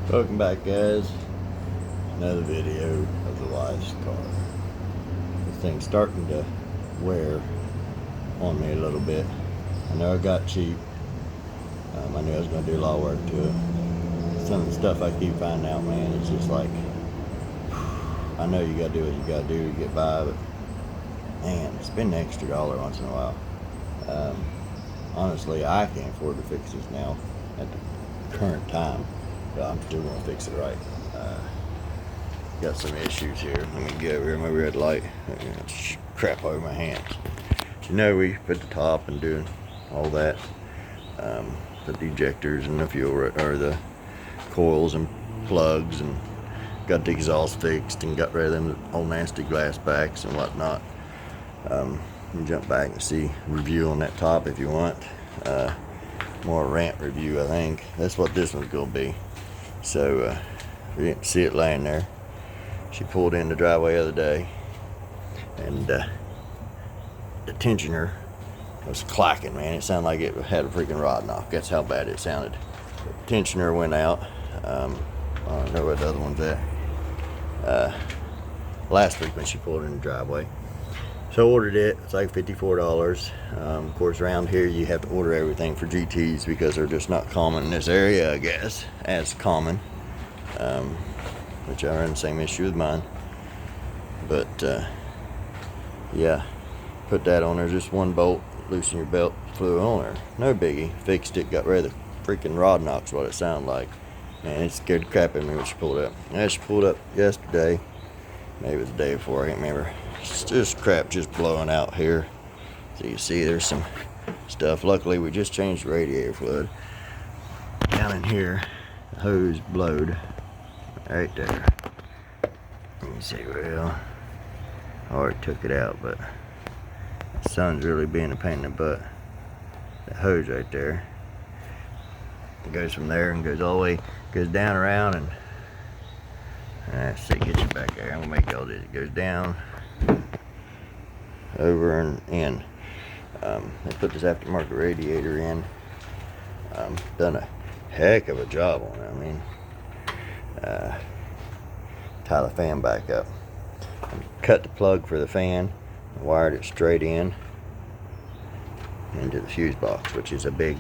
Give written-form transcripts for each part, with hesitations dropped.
Welcome back, guys. Another video of the wife's car. This thing's starting to wear on me a little bit. I know I got cheap. I knew I was going to do a lot of work to it. Some of the stuff I keep finding out, man, it's just like, I know you got to do what you got to do to get by, but man, spend an extra dollar once in a while. Honestly, I can't afford to fix this now at the current time. I'm still gonna fix it right. Got some issues here. Let me get over here. My red light. Crap over my hands. You know, we put the top and doing all that. The dejectors and the fuel or the coils and plugs, and got the exhaust fixed and got rid of them old nasty glass backs and whatnot. You can jump back and see review on that top if you want. More rant review, I think. That's what this one's gonna be. So we didn't see it laying there. She pulled in the driveway the other day, and the tensioner was clacking, man. It sounded like it had a freaking rod knock. That's how bad it sounded. The tensioner went out. I don't know where the other one's at. Last week when she pulled in the driveway. So I ordered it. It's like $54. Of course, around here you have to order everything for GTs because they're just not common in this area, I guess, as common. Which I run the same issue with mine. But yeah, put that on there. Just one bolt, loosen your belt fluid on there. No biggie. Fixed it. Got rid of the freaking rod knocks. What it sounded like. Man, it scared the crap out of me when she pulled up. Yeah, she pulled up yesterday. Maybe it was the day before. I can't remember. It's just crap just blowing out here. So you see there's some stuff. Luckily we just changed the radiator fluid. Down in here, the hose blowed right there. You can see, well, I already took it out, but the sun's really being a pain in the butt. The hose right there. It goes from there and goes all the way, goes down around and let's see, get you back there. I'm gonna make all this. It goes down, over and in. They put this aftermarket radiator in. Done a heck of a job on it. I mean, tie the fan back up. Cut the plug for the fan. Wired it straight in into the fuse box, which is a big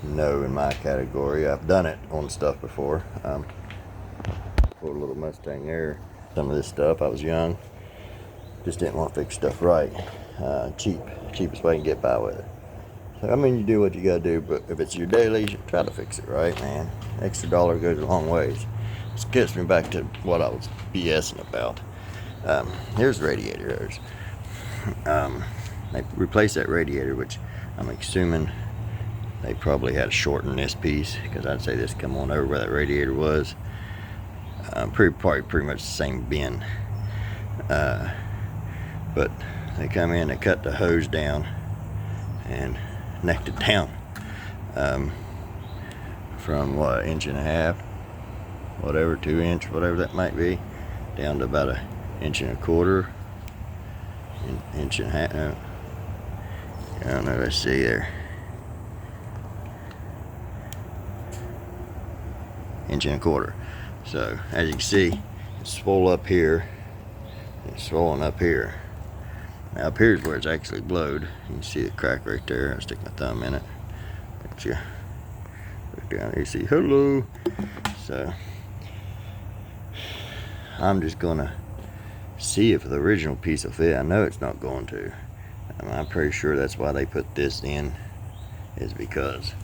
no in my category. I've done it on stuff before. Put a little Mustang there. Some of this stuff, I was young, just didn't want to fix stuff right. Cheapest way to get by with it. So I mean, you do what you gotta do, but if it's your daily, you try to fix it right, man. Extra dollar goes a long ways. This gets me back to what I was BSing about. Here's the radiator hose. They replaced that radiator, which I'm assuming they probably had to shorten this piece, because I'd say this come on over where that radiator was. Probably pretty much the same bin. But they come in, they cut the hose down and necked it down from what, 1.5 inches, whatever, 2 inch, whatever that might be, down to about 1.25 inches, 1.5 inches. No, I don't know, let's see there, 1.25 inches. So as you can see, it's swole up here, it's swollen up here. Now up here is where it's actually blowed. You can see the crack right there. I'll stick my thumb in it. But you look down there, you see hello. So I'm just gonna see if the original piece will fit. I know it's not going to. I'm pretty sure that's why they put this in, is because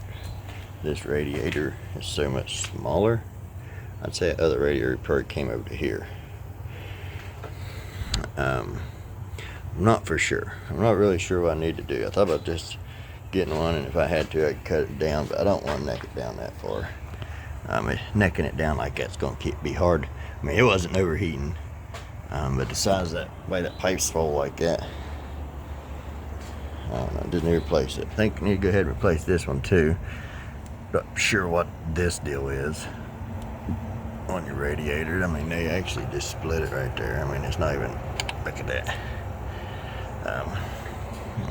this radiator is so much smaller. I'd say that other radiator probably came over to here. I'm not for sure. I'm not really sure what I need to do. I thought about just getting one, and if I had to, I could cut it down, but I don't want to neck it down that far. Necking it down like that's going to be hard. I mean, it wasn't overheating, but the size of that way that pipe's full like that, I don't know, didn't need to replace it. I think I need to go ahead and replace this one too. Not sure what this deal is on your radiator. I mean, they actually just split it right there. I mean, it's not even, look at that.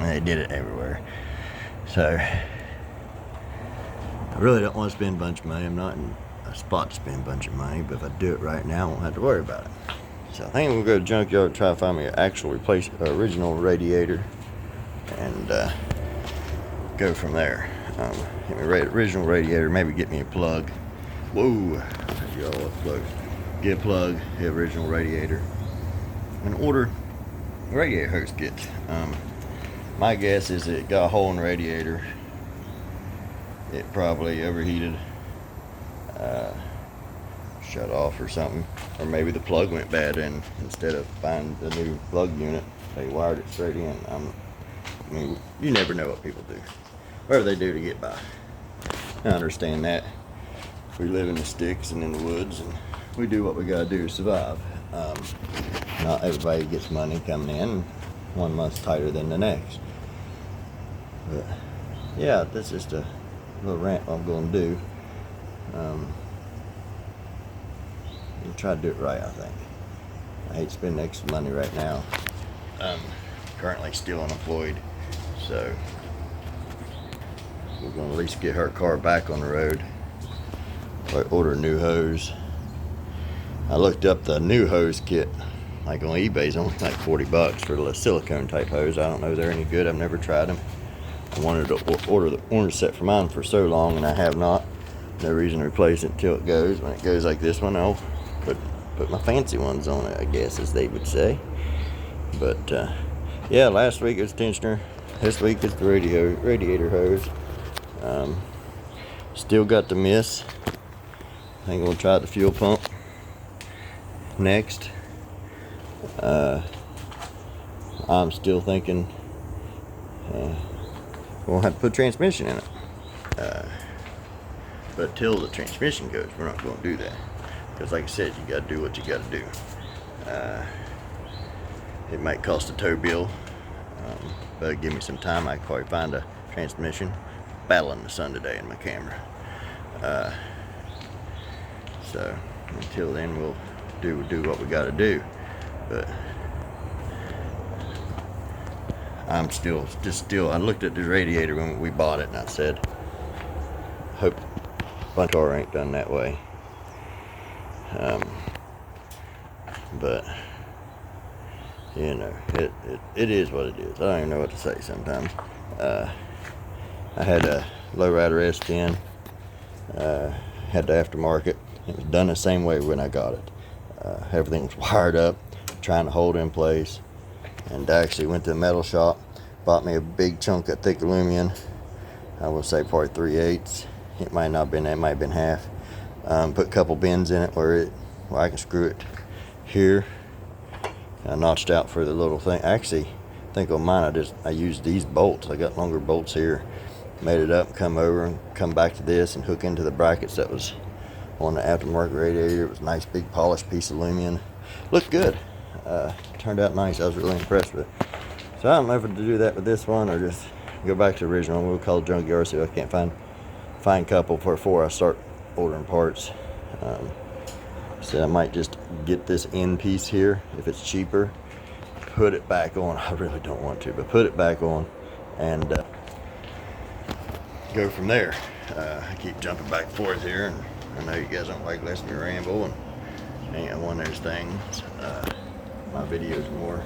They did it everywhere. So I really don't want to spend a bunch of money. I'm not in a spot to spend a bunch of money, but if I do it right now, I won't have to worry about it. So I think we'll go to the junkyard and try to find me an actual original radiator and go from there. Get me original radiator, maybe get me a plug. Whoa, y'all plug. Get a plug, the original radiator, and order a radiator hose kit. My guess is it got a hole in the radiator. It probably overheated, shut off or something, or maybe the plug went bad, and instead of buying the new plug unit, they wired it straight in. I mean, you never know what people do, whatever they do to get by. I understand that. We live in the sticks and in the woods, and we do what we gotta do to survive. Not everybody gets money coming in. One month's tighter than the next. But yeah, that's just a little rant I'm going to do. I'll try to do it right, I think. I hate spending extra money right now. I'm currently still unemployed, so we're going to at least get her car back on the road. Or order a new hose. I looked up the new hose kit, like on eBay, it's only like $40 for the silicone type hose. I don't know if they're any good. I've never tried them. I wanted to order the orange set for mine for so long, and I have not. No reason to replace it until it goes. When it goes like this one, I'll put my fancy ones on it, I guess, as they would say. But yeah, last week it was tensioner. This week it's the radiator hose. Still got the miss. I think we'll try the fuel pump next. I'm still thinking we'll have to put transmission in it. But till the transmission goes, we're not going to do that. Because like I said, you got to do what you got to do. It might cost a tow bill, but give me some time. I can probably find a transmission. Battling the sun today in my camera. So until then, we'll do what we got to do. But I'm still. I looked at the radiator when we bought it, and I said, "Hope my car ain't done that way." But you know, it is what it is. I don't even know what to say sometimes. I had a lowrider S10. Had the aftermarket. It was done the same way when I got it. Everything was wired up, trying to hold in place. And I actually went to a metal shop, bought me a big chunk of thick aluminum. I will say probably 3/8. It might not have been that, it might have been half. Put a couple bends in it where I can screw it here. I notched out for the little thing. Actually, I think on mine I used these bolts. I got longer bolts here. Made it up, come over and come back to this and hook into the brackets that was on the aftermarket radiator. It was a nice big polished piece of aluminum. Looked good. Turned out nice. I was really impressed with it. So I don't know if to do that with this one or just go back to the original. We'll call it junkyard, see if I can't find a couple before I start ordering parts. So I might just get this end piece here if it's cheaper, put it back on. I really don't want to, but put it back on and go from there. I keep jumping back and forth here, and I know you guys don't like listening to me ramble, and ain't one of those things. My videos are more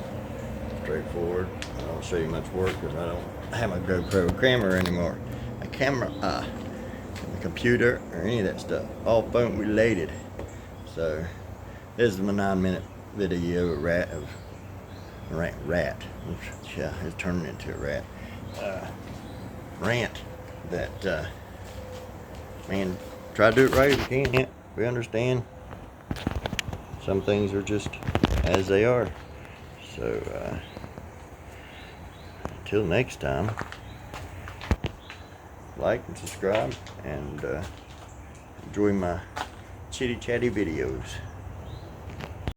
straightforward. I don't show you much work because I don't have my GoPro camera anymore. My camera, my computer, or any of that stuff, all phone related. So this is my 9-minute video of rat. Yeah, it's turning into a rat. Rant that man, try to do it right if you can. We understand some things are just as they are. So until next time, like and subscribe and enjoy my chitty chatty videos.